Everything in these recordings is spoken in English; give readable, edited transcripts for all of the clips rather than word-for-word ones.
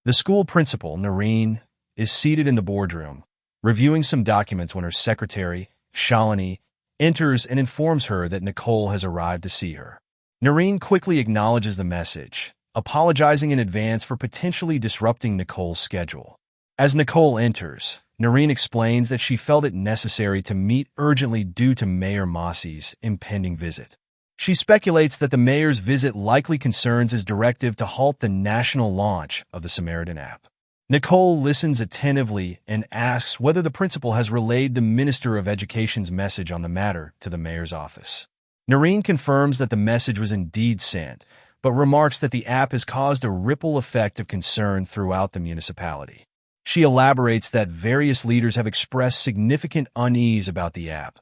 The school principal, Noreen, is seated in the boardroom, reviewing some documents when her secretary, Shalini, enters and informs her that Nicole has arrived to see her. Noreen quickly acknowledges the message, apologizing in advance for potentially disrupting Nicole's schedule. As Nicole enters, Noreen explains that she felt it necessary to meet urgently due to Mayor Mossie's impending visit. She speculates that the mayor's visit likely concerns his directive to halt the national launch of the Samaritan app. Nicole listens attentively and asks whether the principal has relayed the Minister of Education's message on the matter to the mayor's office. Noreen confirms that the message was indeed sent, but remarks that the app has caused a ripple effect of concern throughout the municipality. She elaborates that various leaders have expressed significant unease about the app,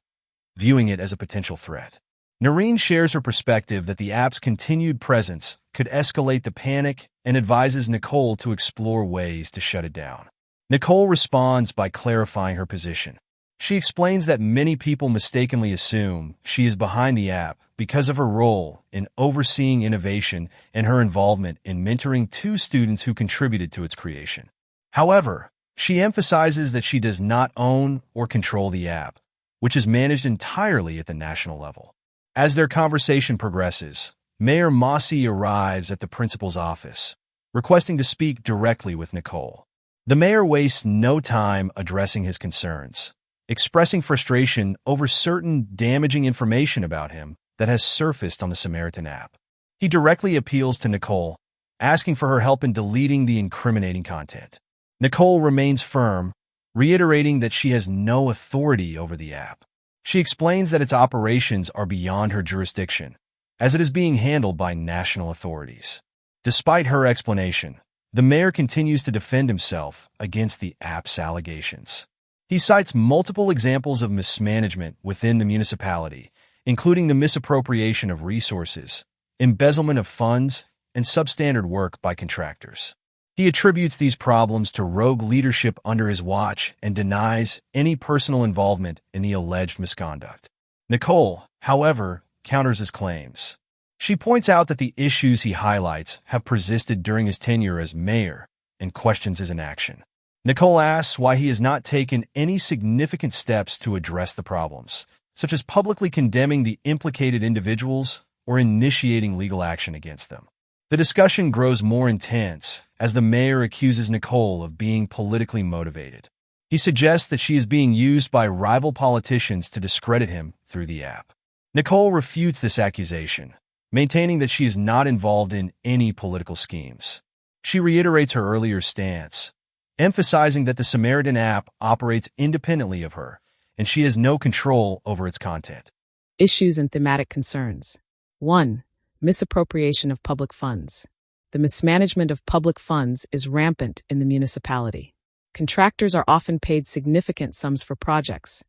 viewing it as a potential threat. Noreen shares her perspective that the app's continued presence could escalate the panic and advises Nicole to explore ways to shut it down. Nicole responds by clarifying her position. She explains that many people mistakenly assume she is behind the app because of her role in overseeing innovation and her involvement in mentoring 2 students who contributed to its creation. However, she emphasizes that she does not own or control the app, which is managed entirely at the national level. As their conversation progresses, Mayor Mossie arrives at the principal's office, requesting to speak directly with Nicole. The mayor wastes no time addressing his concerns, expressing frustration over certain damaging information about him that has surfaced on the Samaritan app. He directly appeals to Nicole, asking for her help in deleting the incriminating content. Nicole remains firm, reiterating that she has no authority over the app. She explains that its operations are beyond her jurisdiction, as it is being handled by national authorities. Despite her explanation, the mayor continues to defend himself against the app's allegations. He cites multiple examples of mismanagement within the municipality, including the misappropriation of resources, embezzlement of funds, and substandard work by contractors. He attributes these problems to rogue leadership under his watch and denies any personal involvement in the alleged misconduct. Nicole, however, counters his claims. She points out that the issues he highlights have persisted during his tenure as mayor and questions his inaction. Nicole asks why he has not taken any significant steps to address the problems, such as publicly condemning the implicated individuals or initiating legal action against them. The discussion grows more intense as the mayor accuses Nicole of being politically motivated. He suggests that she is being used by rival politicians to discredit him through the app. Nicole refutes this accusation, maintaining that she is not involved in any political schemes. She reiterates her earlier stance, emphasizing that the Samaritan app operates independently of her, and she has no control over its content. Issues and thematic concerns. 1. Misappropriation of public funds. The mismanagement of public funds is rampant in the municipality. Contractors are often paid significant sums for projects,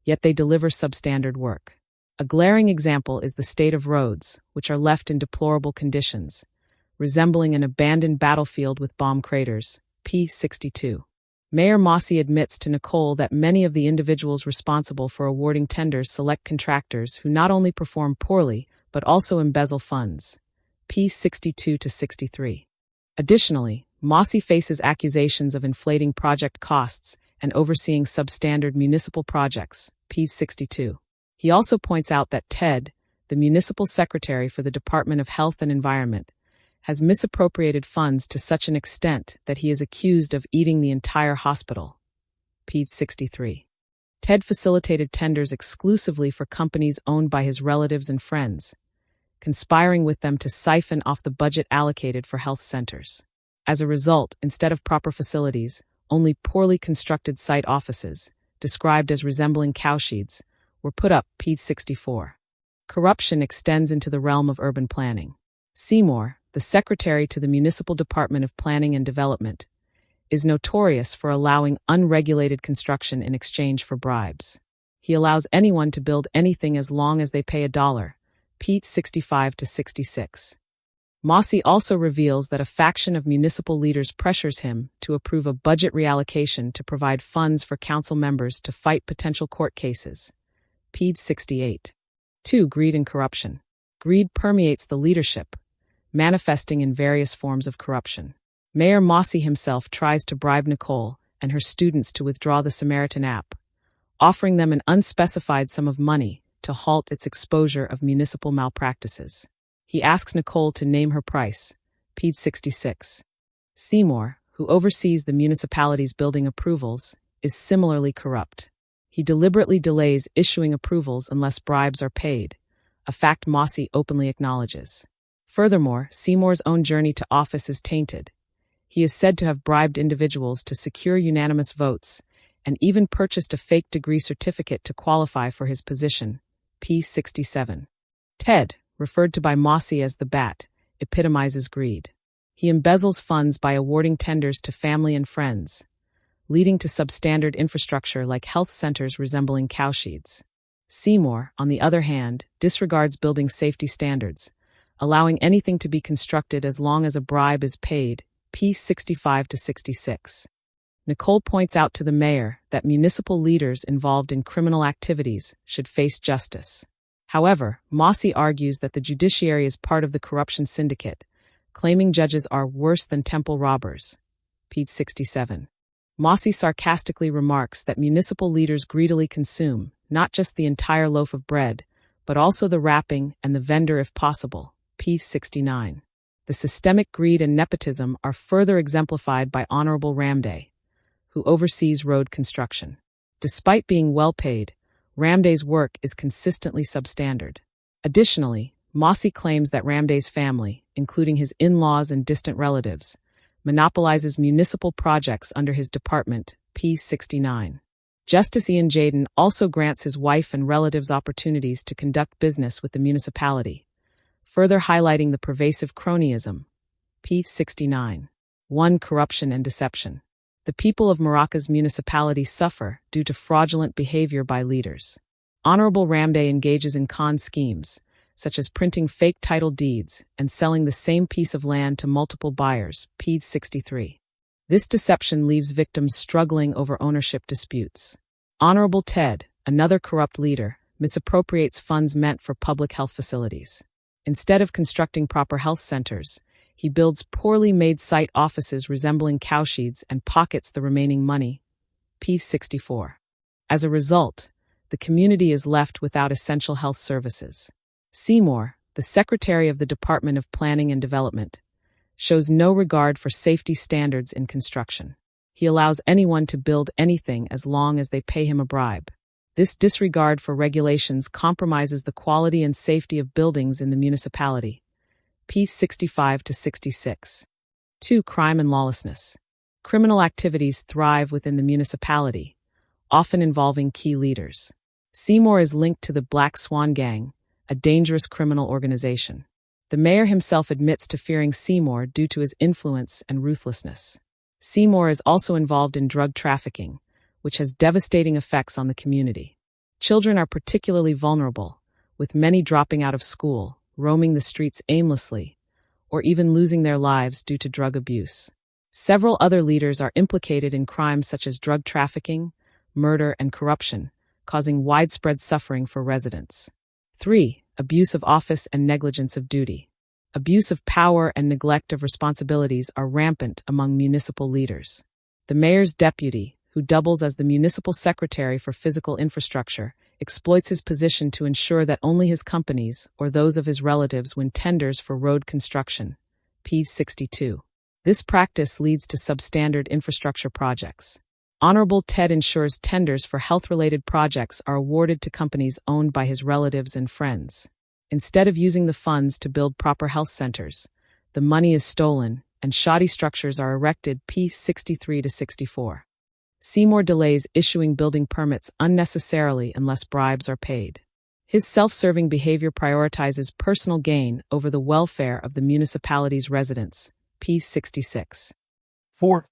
yet they deliver substandard work. A glaring example is the state of roads, which are left in deplorable conditions, resembling an abandoned battlefield with bomb craters, P62. Mayor Mossie admits to Nicole that many of the individuals responsible for awarding tenders select contractors who not only perform poorly, but also embezzle funds, P62-63. Additionally, Mossie faces accusations of inflating project costs and overseeing substandard municipal projects, P62. He also points out that Ted, the municipal secretary for the Department of Health and Environment, has misappropriated funds to such an extent that he is accused of eating the entire hospital, P63. Ted facilitated tenders exclusively for companies owned by his relatives and friends, conspiring with them to siphon off the budget allocated for health centers. As a result, instead of proper facilities, only poorly constructed site offices, described as resembling cowsheds, were put up, P64. Corruption extends into the realm of urban planning. Seymour, the secretary to the Municipal Department of Planning and Development, is notorious for allowing unregulated construction in exchange for bribes. He allows anyone to build anything as long as they pay $1, Pete 65-66. Mossie also reveals that a faction of municipal leaders pressures him to approve a budget reallocation to provide funds for council members to fight potential court cases, Pete 68. 2. Greed and corruption. Greed permeates the leadership, manifesting in various forms of corruption. Mayor Mossy himself tries to bribe Nicole and her students to withdraw the Samaritan app, offering them an unspecified sum of money to halt its exposure of municipal malpractices. He asks Nicole to name her price, page 66. Seymour, who oversees the municipality's building approvals, is similarly corrupt. He deliberately delays issuing approvals unless bribes are paid, a fact Mossy openly acknowledges. Furthermore, Seymour's own journey to office is tainted. He is said to have bribed individuals to secure unanimous votes and even purchased a fake degree certificate to qualify for his position, P67. Ted, referred to by Mossy as the Bat, epitomizes greed. He embezzles funds by awarding tenders to family and friends, leading to substandard infrastructure like health centers resembling cowsheds. Seymour, on the other hand, disregards building safety standards, allowing anything to be constructed as long as a bribe is paid, P65 to 66. Nicole points out to the mayor that municipal leaders involved in criminal activities should face justice. However, Mossy argues that the judiciary is part of the corruption syndicate, claiming judges are worse than temple robbers, page 67. Mossy sarcastically remarks that municipal leaders greedily consume not just the entire loaf of bread, but also the wrapping and the vendor if possible, page 69. The systemic greed and nepotism are further exemplified by Honorable Ramday, who oversees road construction. Despite being well paid, Ramday's work is consistently substandard. Additionally, Mossy claims that Ramday's family, including his in-laws and distant relatives, monopolizes municipal projects under his department, P69. Justice Ian Jaden also grants his wife and relatives opportunities to conduct business with the municipality, further highlighting the pervasive cronyism, P69. 1. Corruption and deception. The people of Morocco's municipality suffer due to fraudulent behavior by leaders. Honorable Ramday engages in con schemes, such as printing fake title deeds and selling the same piece of land to multiple buyers, page 63. This deception leaves victims struggling over ownership disputes. Honorable Ted, another corrupt leader, misappropriates funds meant for public health facilities. Instead of constructing proper health centers, he builds poorly made site offices resembling cowsheds and pockets the remaining money, page 64. As a result, the community is left without essential health services. Seymour, the Secretary of the Department of Planning and Development, shows no regard for safety standards in construction. He allows anyone to build anything as long as they pay him a bribe. This disregard for regulations compromises the quality and safety of buildings in the municipality. P 65 to 66. 2. Crime and lawlessness. Criminal activities thrive within the municipality, often involving key leaders. Seymour is linked to the Black Swan Gang, a dangerous criminal organization. The mayor himself admits to fearing Seymour due to his influence and ruthlessness. Seymour is also involved in drug trafficking, which has devastating effects on the community. Children are particularly vulnerable, with many dropping out of school, roaming the streets aimlessly, or even losing their lives due to drug abuse. Several other leaders are implicated in crimes such as drug trafficking, murder, and corruption, causing widespread suffering for residents. 3. Abuse of office and negligence of duty. Abuse of power and neglect of responsibilities are rampant among municipal leaders. The mayor's deputy, who doubles as the municipal secretary for physical infrastructure, exploits his position to ensure that only his companies or those of his relatives win tenders for road construction, page 62. This practice leads to substandard infrastructure projects. Honorable Ted ensures tenders for health-related projects are awarded to companies owned by his relatives and friends. Instead of using the funds to build proper health centers, the money is stolen and shoddy structures are erected, p. 63 to 64. Seymour delays issuing building permits unnecessarily unless bribes are paid. His self-serving behavior prioritizes personal gain over the welfare of the municipality's residents, p. 66. 4.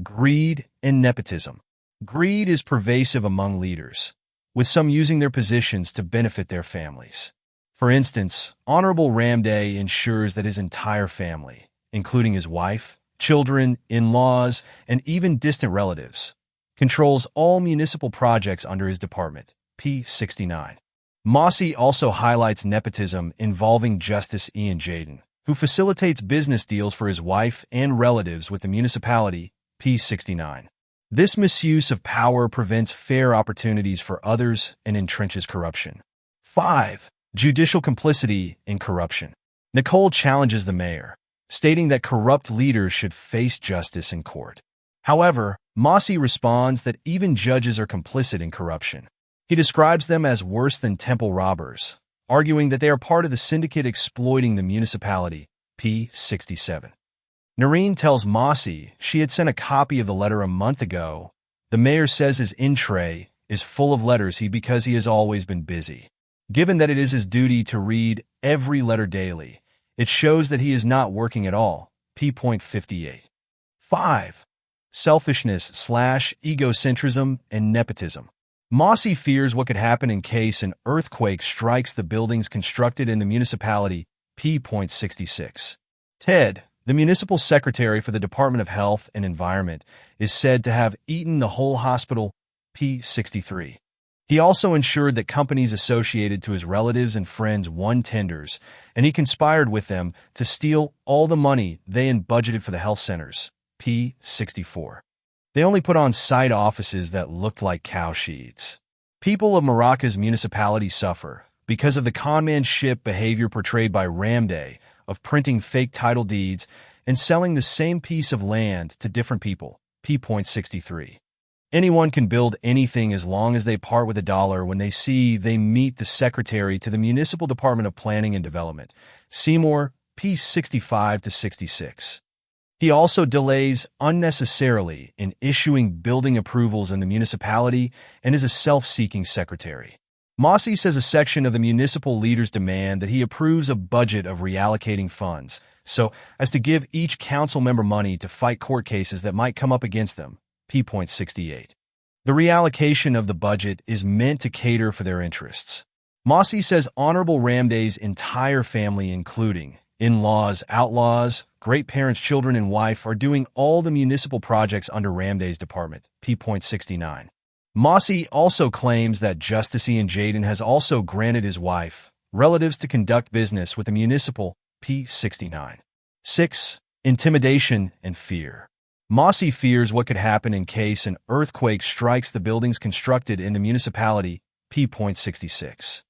Greed and nepotism. Greed is pervasive among leaders, with some using their positions to benefit their families. For instance, Honorable Ramday ensures that his entire family, including his wife, children, in-laws, and even distant relatives, controls all municipal projects under his department, p. 69. Mossy also highlights nepotism involving Justice Ian Jaden, who facilitates business deals for his wife and relatives with the municipality, P69. This misuse of power prevents fair opportunities for others and entrenches corruption. 5. Judicial complicity in corruption. Nicole challenges the mayor, stating that corrupt leaders should face justice in court. However, Mossy responds that even judges are complicit in corruption. He describes them as worse than temple robbers, arguing that they are part of the syndicate exploiting the municipality, P67. Noreen tells Mossy she had sent a copy of the letter a month ago. The mayor says his in-tray is full of letters because he has always been busy. Given that it is his duty to read every letter daily, it shows that he is not working at all, P.58. 5. Selfishness/egocentrism and nepotism. Mossy fears what could happen in case an earthquake strikes the buildings constructed in the municipality, P.66. Ted, the municipal secretary for the Department of Health and Environment, is said to have eaten the whole hospital, P63. He also ensured that companies associated to his relatives and friends won tenders, and he conspired with them to steal all the money they had budgeted for the health centers, P64. They only put on site offices that looked like cow sheds. People of Morocco's municipality suffer because of the conmanship behavior portrayed by Ramday of printing fake title deeds and selling the same piece of land to different people, P.63. Anyone can build anything as long as they part with $1 when they meet the secretary to the Municipal Department of Planning and Development, Seymour, P65-66. He also delays unnecessarily in issuing building approvals in the municipality and is a self-seeking secretary. Mossy says a section of the municipal leaders demand that he approves a budget of reallocating funds so as to give each council member money to fight court cases that might come up against them, P.68. The reallocation of the budget is meant to cater for their interests. Mossy says Honorable Ramday's entire family, including in-laws, outlaws, great-parents, children, and wife, are doing all the municipal projects under Ramday's department, P.69. Mossy also claims that Justice Ian Jaden has also granted his wife, relatives to conduct business with the municipal, P69. 6. Intimidation and fear. Mossy fears what could happen in case an earthquake strikes the buildings constructed in the municipality, P.66.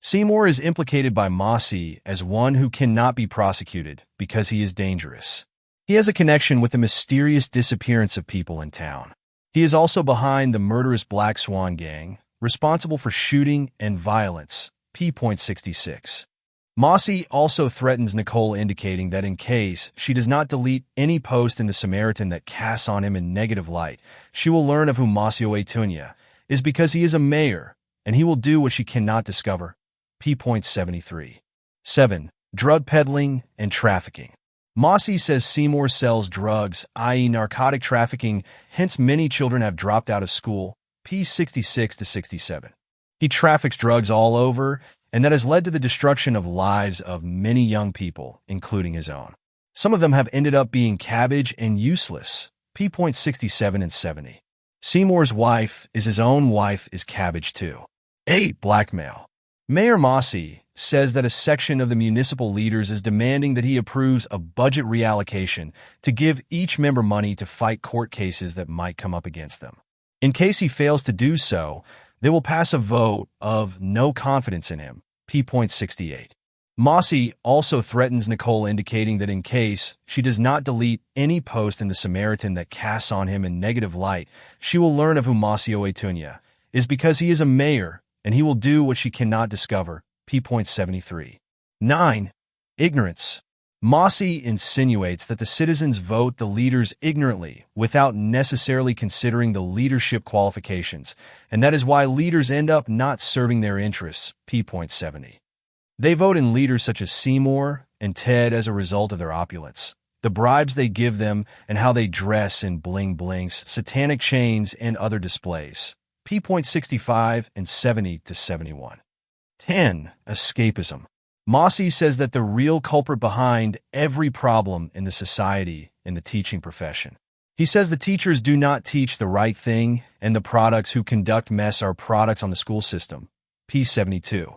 Seymour is implicated by Mossy as one who cannot be prosecuted because he is dangerous. He has a connection with the mysterious disappearance of people in town. He is also behind the murderous Black Swan gang, responsible for shooting and violence, P.66. Mossy also threatens Nicole, indicating that in case she does not delete any post in the Samaritan that casts on him in negative light, she will learn of who Masio Etunya is because he is a mayor, and he will do what she cannot discover, P.73. 7. Drug peddling and trafficking. Mossy says Seymour sells drugs, i.e. narcotic trafficking, hence many children have dropped out of school, P66-67. He traffics drugs all over, and that has led to the destruction of lives of many young people, including his own. Some of them have ended up being cabbage and useless, P.67 and 70. Seymour's wife is his own wife is cabbage too. 8. Blackmail. Mayor Mossy says that a section of the municipal leaders is demanding that he approves a budget reallocation to give each member money to fight court cases that might come up against them. In case he fails to do so, they will pass a vote of no confidence in him, P.68. Mossy also threatens Nicole, indicating that in case she does not delete any post in the Samaritan that casts on him in negative light, she will learn of who Masio Etunya is because he is a mayor, and he will do what she cannot discover, P.73. 9. Ignorance. Mossy insinuates that the citizens vote the leaders ignorantly without necessarily considering the leadership qualifications, and that is why leaders end up not serving their interests, P.70. They vote in leaders such as Seymour and Ted as a result of their opulence, the bribes they give them, and how they dress in bling-blings, satanic chains, and other displays, P.65 and 70-71. 10. Escapism. Mossy says that the real culprit behind every problem in the society in the teaching profession. He says the teachers do not teach the right thing, and the products who conduct mess are products on the school system, P72.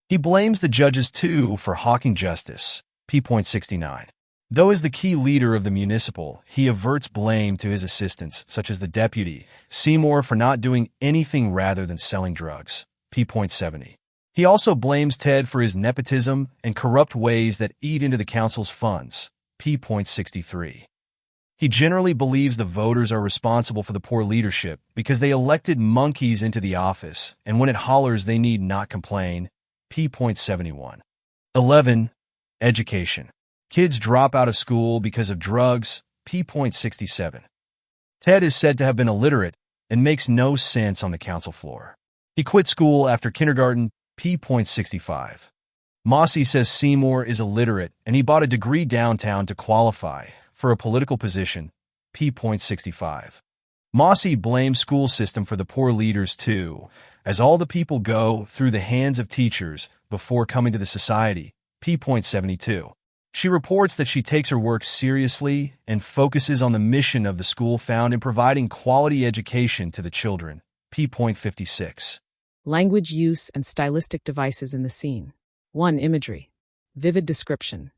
He blames the judges, too, for hawking justice, p.69. Though as the key leader of the municipal, he averts blame to his assistants, such as the deputy, Seymour, for not doing anything rather than selling drugs, p.70. He also blames Ted for his nepotism and corrupt ways that eat into the council's funds, p.63. He generally believes the voters are responsible for the poor leadership because they elected monkeys into the office, and when it hollers they need not complain, p.71. 11. Education. Kids drop out of school because of drugs, p.67. Ted is said to have been illiterate and makes no sense on the council floor. He quit school after kindergarten, p.65. Mossy says Seymour is illiterate and he bought a degree downtown to qualify for a political position, p.65. Mossy blames school system for the poor leaders too, as all the people go through the hands of teachers before coming to the society, p.72. She reports that she takes her work seriously and focuses on the mission of the school found in providing quality education to the children, p.56. Language use and stylistic devices in the scene. 1. Imagery. Vivid description.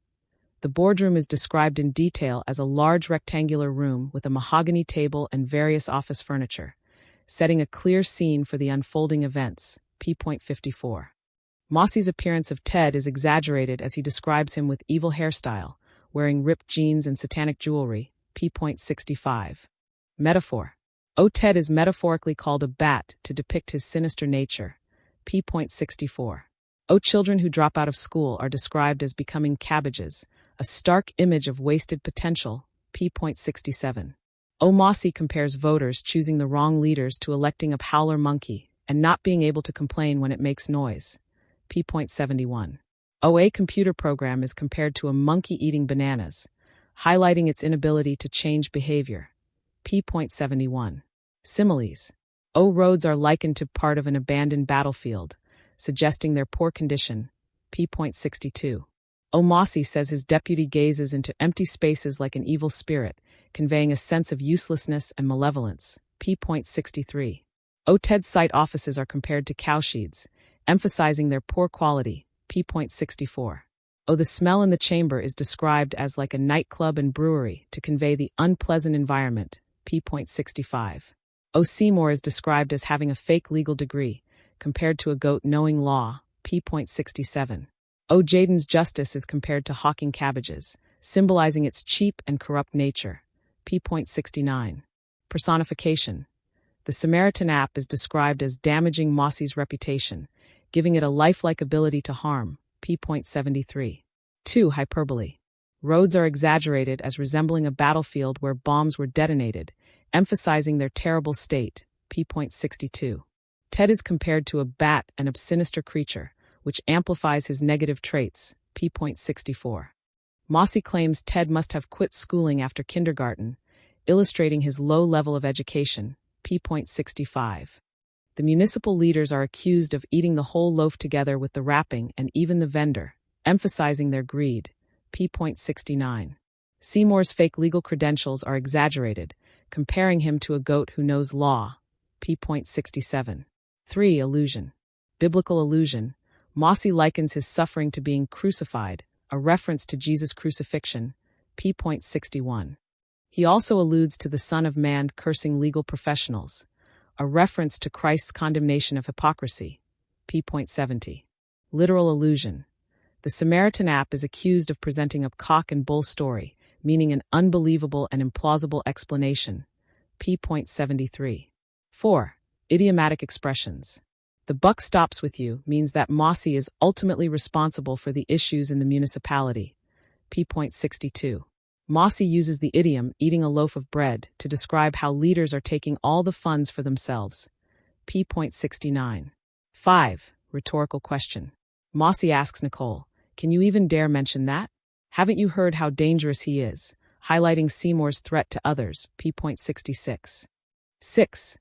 The boardroom is described in detail as a large rectangular room with a mahogany table and various office furniture, setting a clear scene for the unfolding events, p.54. Mossy's appearance of Ted is exaggerated as he describes him with evil hairstyle, wearing ripped jeans and satanic jewelry, p.65. Metaphor. Ted is metaphorically called a bat to depict his sinister nature, p.64. Children who drop out of school are described as becoming cabbages, a stark image of wasted potential, p.67. Mossy compares voters choosing the wrong leaders to electing a howler monkey and not being able to complain when it makes noise, p.71. A computer program is compared to a monkey eating bananas, highlighting its inability to change behavior, p.71. Similes. Roads are likened to part of an abandoned battlefield, suggesting their poor condition, p.62. Mossy says his deputy gazes into empty spaces like an evil spirit, conveying a sense of uselessness and malevolence, p.63. Ted's site offices are compared to cowsheds, emphasizing their poor quality, p.64. The smell in the chamber is described as like a nightclub and brewery to convey the unpleasant environment, p.65. Seymour is described as having a fake legal degree, compared to a goat knowing law, p.67. Jaden's justice is compared to hawking cabbages, symbolizing its cheap and corrupt nature, p.69. Personification. The Samaritan app is described as damaging Mossy's reputation, giving it a lifelike ability to harm, p.73. 2. Hyperbole. Roads are exaggerated as resembling a battlefield where bombs were detonated, emphasizing their terrible state, p.62. Ted is compared to a bat, an sinister creature, which amplifies his negative traits, p.64. Mossy claims Ted must have quit schooling after kindergarten, illustrating his low level of education, p.65. The municipal leaders are accused of eating the whole loaf together with the wrapping and even the vendor, emphasizing their greed, p.69. Seymour's fake legal credentials are exaggerated, comparing him to a goat who knows law, p.67. 3. Illusion. Biblical illusion. Mossy likens his suffering to being crucified, a reference to Jesus' crucifixion, p.61. He also alludes to the Son of Man cursing legal professionals, a reference to Christ's condemnation of hypocrisy, p.70. Literal illusion. The Samaritan app is accused of presenting a cock and bull story, meaning an unbelievable and implausible explanation, p.73. 4. Idiomatic expressions. The buck stops with you means that Mossy is ultimately responsible for the issues in the municipality, p.62. Mossy uses the idiom eating a loaf of bread to describe how leaders are taking all the funds for themselves, p.69. 5. Rhetorical question. Mossy asks Nicole, "Can you even dare mention that? Haven't you heard how dangerous he is?" highlighting Seymour's threat to others, p.66. 6.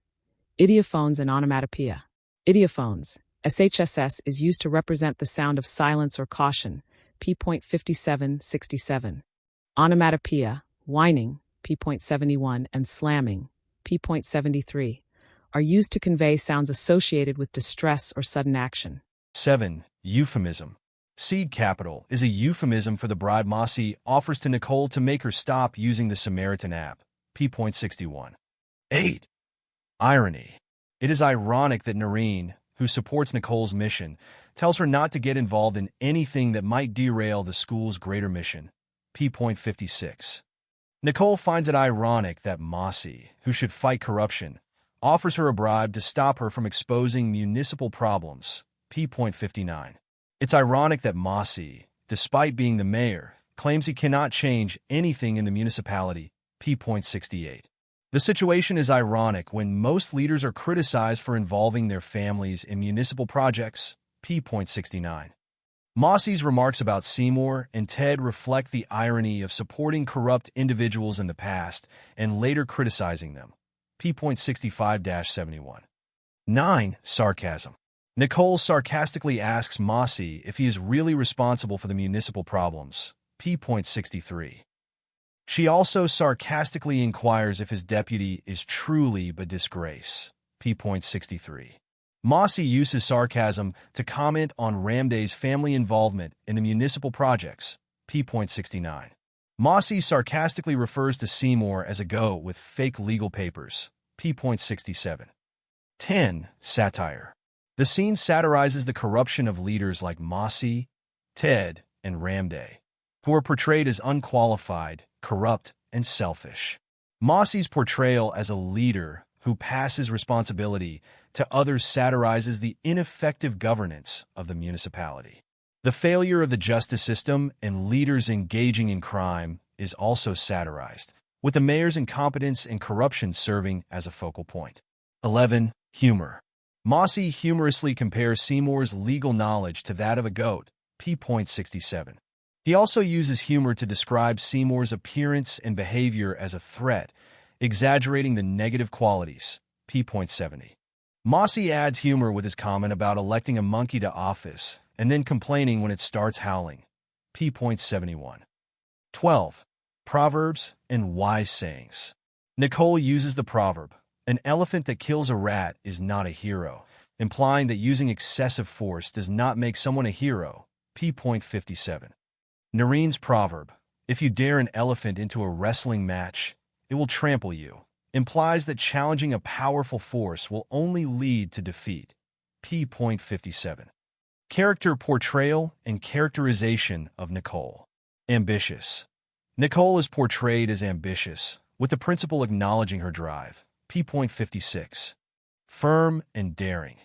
Idiophones and onomatopoeia. Idiophones, SHSS, is used to represent the sound of silence or caution, p.5767. Onomatopoeia, whining, p.71, and slamming, p.73, are used to convey sounds associated with distress or sudden action. 7. Euphemism. Seed capital is a euphemism for the bribe Mossy offers to Nicole to make her stop using the Samaritan app. P.61. 8. Irony. It is ironic that Noreen, who supports Nicole's mission, tells her not to get involved in anything that might derail the school's greater mission. P.56. Nicole finds it ironic that Mossy, who should fight corruption, offers her a bribe to stop her from exposing municipal problems. P.59. It's ironic that Mossy, despite being the mayor, claims he cannot change anything in the municipality. P.68. The situation is ironic when most leaders are criticized for involving their families in municipal projects. P.69. Mossy's remarks about Seymour and Ted reflect the irony of supporting corrupt individuals in the past and later criticizing them. P.65-71. 9. Sarcasm. Nicole sarcastically asks Mossy if he is really responsible for the municipal problems. P.63. She also sarcastically inquires if his deputy is truly a disgrace. P.63. Mossy uses sarcasm to comment on Ramday's family involvement in the municipal projects. P.69. Mossy sarcastically refers to Seymour as a goat with fake legal papers. P.67. 10. Satire. The scene satirizes the corruption of leaders like Mossy, Ted, and Ramday, who are portrayed as unqualified, corrupt, and selfish. Mossy's portrayal as a leader who passes responsibility to others satirizes the ineffective governance of the municipality. The failure of the justice system and leaders engaging in crime is also satirized, with the mayor's incompetence and corruption serving as a focal point. 11. Humor. Mossy humorously compares Seymour's legal knowledge to that of a goat. P.67. He also uses humor to describe Seymour's appearance and behavior as a threat, exaggerating the negative qualities. P.70. Mossy adds humor with his comment about electing a monkey to office and then complaining when it starts howling. P.71. 12. Proverbs and wise sayings. Nicole uses the proverb, "An elephant that kills a rat is not a hero," implying that using excessive force does not make someone a hero. P.57. Noreen's proverb, "If you dare an elephant into a wrestling match, it will trample you," implies that challenging a powerful force will only lead to defeat. P.57. Character portrayal and characterization of Nicole. Ambitious. Nicole is portrayed as ambitious, with the principal acknowledging her drive. P.56. Firm and daring.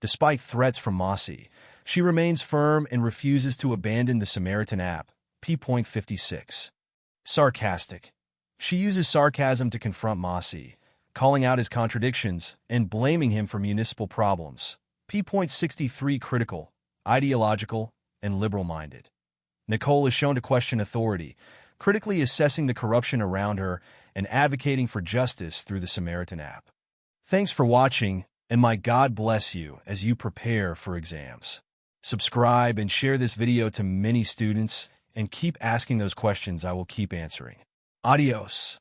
Despite threats from Mossy, she remains firm and refuses to abandon the Samaritan app. P.56. Sarcastic. She uses sarcasm to confront Mossy, calling out his contradictions and blaming him for municipal problems. P.63. Critical, ideological, and liberal-minded. Nicole is shown to question authority, critically assessing the corruption around her and advocating for justice through the Samaritan app. Thanks for watching, and may God bless you as you prepare for exams. Subscribe and share this video to many students, and keep asking those questions I will keep answering. Adios.